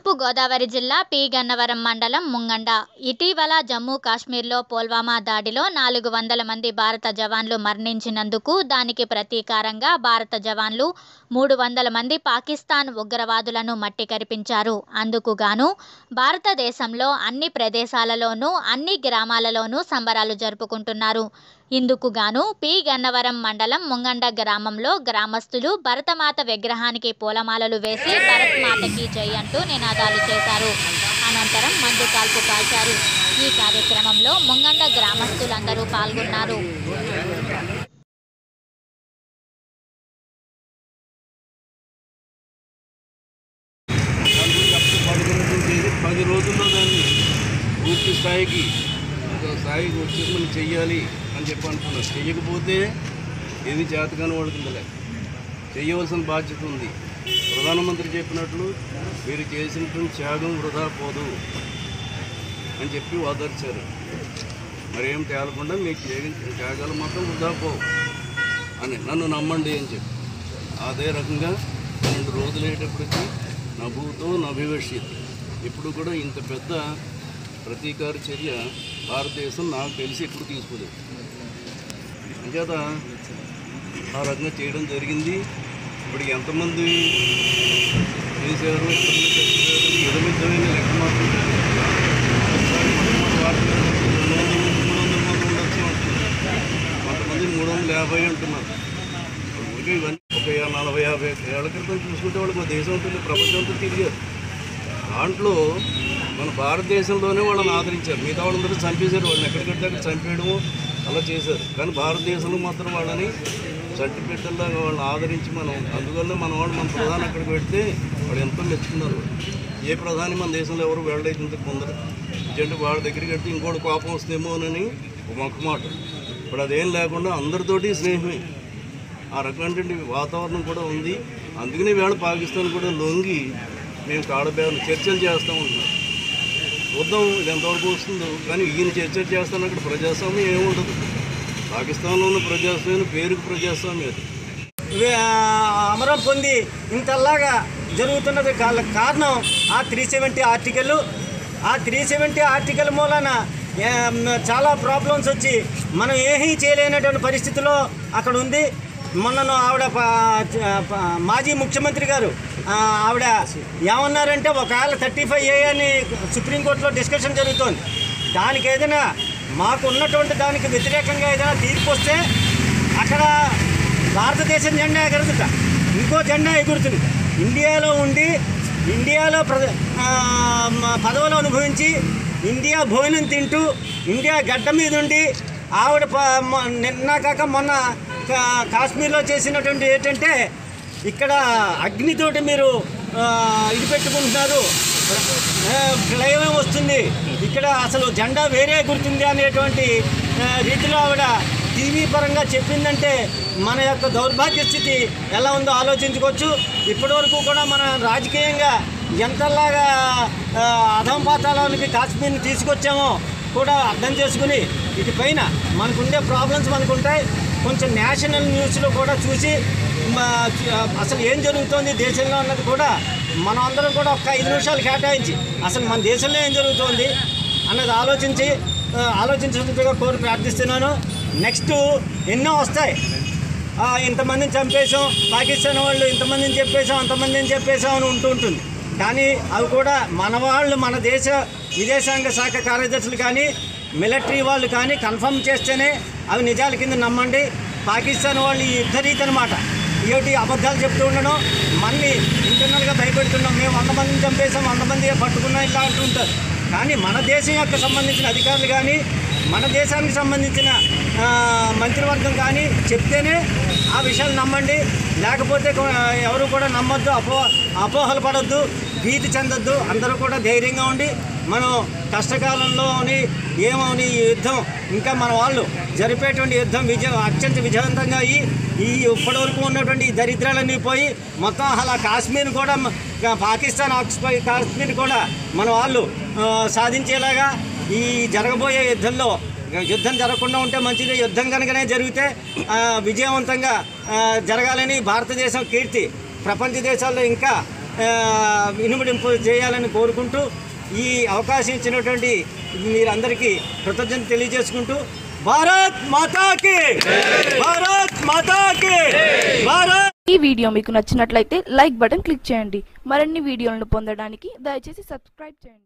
తూర్పు గోదావరి జిల్లా పి గన్నవరం మండలం ముంగండ. ఇటీవల జమ్మూ కాశ్మీర్లో పుల్వామా దాడిలో 400 మంది భారత జవాన్లు మరణించినందుకు దానికి ప్రతీకారంగా భారత జవాన్లు 300 మంది పాకిస్తాన్ ఉగ్రవాదులను మట్టి కరిపించారు. అందుకు గాను భారతదేశంలో అన్ని ప్రదేశాలలోనూ అన్ని గ్రామాలలోనూ సంబరాలు జరుపుకుంటున్నారు. ఇందుకు గాను పి గన్నవరం మండలం ముంగండ గ్రామంలో గ్రామస్తులు భరతమాత విగ్రహానికి పూలమాలలు వేసి భరత్ మాతకి జై అంటూ నినాదాలు చేశారు. అనంతరం మందు కాల్పు కాల్చారు. ఈ కార్యక్రమంలో ముంగండ గ్రామస్తులందరూ పాల్గొన్నారు. పది రోజుల్లో దాన్ని పూర్తి స్థాయికి వచ్చి మనం చెయ్యాలి అని చెప్పి అనుకున్నారు. చెయ్యకపోతే ఏది చేతగాని వాడుతుందిలే. చెయ్యవలసిన బాధ్యత ఉంది. ప్రధానమంత్రి చెప్పినట్లు మీరు చేసినటువంటి త్యాగం వృధా పోదు అని చెప్పి ఓదార్చారు. మరేం తేలకుండా మీకు త్యాగాలు మాత్రం వృధా పోవు అని నన్ను నమ్మండి అని చెప్పి అదే రకంగా 2 రోజులు అయ్యేటప్పటికీ నా భూతో నా భవిష్యత్ ఇప్పుడు కూడా ఇంత పెద్ద ప్రతీకార చర్య భారతదేశం నాకు తెలిసి ఎప్పుడు తీసుకోలేదు. అంచేత ఆ రకంగా చేయడం జరిగింది. ఇప్పుడు ఎంతమంది చేశారు, ఎంతమంది చేశారు ఎదమిద్దమైన లెక్క మాత్రం 300 మంది ఉండొచ్చు అంటున్నారు. కొంతమంది 350 అంటున్నారు. ఊరికే ఇవన్నీ ఒక 40-50 ఏళ్ల క్రితం చూసుకుంటే వాళ్ళకి మా దేశం ఉంటుంది, ప్రపంచంతో తిరిగారు. దాంట్లో మన భారతదేశంలోనే వాళ్ళని ఆదరించారు. మిగతా వాళ్ళందరూ చంపేశారు. వాళ్ళని ఎక్కడికడితే అక్కడ చంపేయడము అలా చేశారు. కానీ భారతదేశంలో మాత్రం వాళ్ళని చట్టిపెట్టల్లాగా వాళ్ళని ఆదరించి అందువల్ల మన ప్రధాని అక్కడికి పెడితే వాళ్ళు ఎంతో మెచ్చుకున్నారు. ఏ ప్రధాని మన దేశంలో ఎవరు వెళ్ళలేదు ఇంతకు ముందర. ఎందుకంటే వాళ్ళ దగ్గరికి వెళ్తే ఇంకోటి కోపం వస్తేమోనని ఒక మొక్క మాట. ఇప్పుడు అదేం లేకుండా అందరితోటి స్నేహమే. ఆ రకమైనటువంటి వాతావరణం కూడా ఉంది. అందుకనే వేళ పాకిస్తాన్ కూడా లొంగి మేము కాడబేరలు చర్చలు చేస్తూ ఉంటున్నాం. చూద్దాం ఇది ఎంతవరకు వస్తుందో. కానీ ఈయన చర్చలు చేస్తాను అక్కడ ప్రజాస్వామ్యం ఏముండదు. పాకిస్తాన్లో ఉన్న ప్రజాస్వామ్యం పేరుకు ప్రజాస్వామ్యం అది అమరం పొంది ఇంతలాగా జరుగుతున్నది కారణం ఆ 370 ఆర్టికల్. ఆ 370 ఆర్టికల్ మూలన చాలా ప్రాబ్లమ్స్ వచ్చి మనం ఏమీ చేయలేనటువంటి పరిస్థితిలో అక్కడ ఉంది. మొన్నను ఆవిడ మాజీ ముఖ్యమంత్రి గారు ఆవిడ ఏమన్నారంటే ఒకవేళ 35A అని సుప్రీంకోర్టులో డిస్కషన్ జరుగుతోంది. దానికి ఏదైనా మాకు ఉన్నటువంటి దానికి వ్యతిరేకంగా ఏదైనా తీర్పు వస్తే అక్కడ భారతదేశం జెండా ఎగరదుట, ఇంకో జెండా ఎగురుతుంది. ఇండియాలో ఉండి ఇండియాలో పదవులు అనుభవించి ఇండియా భోజనం తింటూ ఇండియా గడ్డ మీద ఉండి ఆవిడ నిన్న కాక మొన్న కాశ్మీర్లో చేసినటువంటి ఏంటంటే ఇక్కడ అగ్నితోటి మీరు ఇది పెట్టుకుంటున్నారు, ప్రళయం వస్తుంది, ఇక్కడ అసలు జెండా వేరే గుర్తుంది అనేటువంటి రీతిలో ఆవిడ టీవీ పరంగా చెప్పిందంటే మన యొక్క దౌర్భాగ్య స్థితి ఎలా ఉందో ఆలోచించుకోవచ్చు. ఇప్పటివరకు కూడా మన రాజకీయంగా ఎంతలాగా అధంపాతాలకి కాశ్మీర్ని తీసుకొచ్చామో కూడా అర్థం చేసుకుని ఇటుపైన మనకుండే ప్రాబ్లమ్స్ మనకుంటాయి. కొంచెం నేషనల్ న్యూస్లో కూడా చూసి అసలు ఏం జరుగుతోంది దేశంలో అన్నది కూడా మనం అందరం కూడా ఒక 5 నిమిషాలు కేటాయించి అసలు మన దేశంలో ఏం జరుగుతోంది అన్నది ఆలోచించినట్టుగా కోరి ప్రార్థిస్తున్నాను. నెక్స్ట్ ఎన్నో వస్తాయి. ఇంతమందిని చంపేసాం, పాకిస్తాన్ వాళ్ళు ఇంతమందిని చెప్పేసాం, అంతమందిని చెప్పేసాం అని ఉంటుంది. కానీ అవి కూడా మన వాళ్ళు, మన దేశ విదేశాంగ శాఖ కార్యదర్శులు కానీ మిలిటరీ వాళ్ళు కానీ కన్ఫర్మ్ చేస్తేనే అవి నిజాల కింద నమ్మండి. పాకిస్తాన్ వాళ్ళు ఈ యుద్ధరీతి అనమాట, ఏమిటి అబద్ధాలు చెప్తూ ఉండడం, మళ్ళీ ఇంటర్నల్గా భయపెడుతున్నాం, మేము 100 మందిని చంపేసాం, 100 మంది పట్టుకున్నాం ఇట్లా అంటుంటారు. కానీ మన దేశం యొక్క సంబంధించిన అధికారులు కానీ మన దేశానికి సంబంధించిన మంత్రివర్గం కానీ చెప్తేనే ఆ విషయాలు నమ్మండి. లేకపోతే ఎవరు కూడా నమ్మొద్దు, అపోహలు పడొద్దు, భీతి చెందొద్దు. అందరూ కూడా ధైర్యంగా ఉండి మనం కష్టకాలంలోని ఏమని ఈ యుద్ధం ఇంకా మన వాళ్ళు జరిపేటువంటి యుద్ధం అత్యంత విజయవంతంగా అయ్యి ఈ ఇప్పటివరకు ఉన్నటువంటి ఈ దరిద్రాలన్నీ పోయి మొత్తం అలా కాశ్మీర్ కూడా పాకిస్తాన్ ఆక్యుపై కాశ్మీర్ కూడా మన వాళ్ళు సాధించేలాగా ఈ జరగబోయే యుద్ధం జరగకుండా ఉంటే మంచిది. యుద్ధం కనుకనే జరిగితే విజయవంతంగా జరగాలని భారతదేశం కీర్తి ప్రపంచ దేశాల్లో ఇంకా ఇనుమడింపు చేయాలని కోరుకుంటూ ఈ అవకాశం ఇచ్చినటువంటి మీరందరికీ కృతజ్ఞత తెలియజేసుకుంటూ భారత్ మాతాకి, భారత్ మాతాకి, భారత్. ఈ వీడియో మీకు నచ్చినట్లయితే లైక్ బటన్ క్లిక్ చేయండి. మరిన్ని వీడియోలను పొందడానికి దయచేసి సబ్స్క్రైబ్ చేయండి.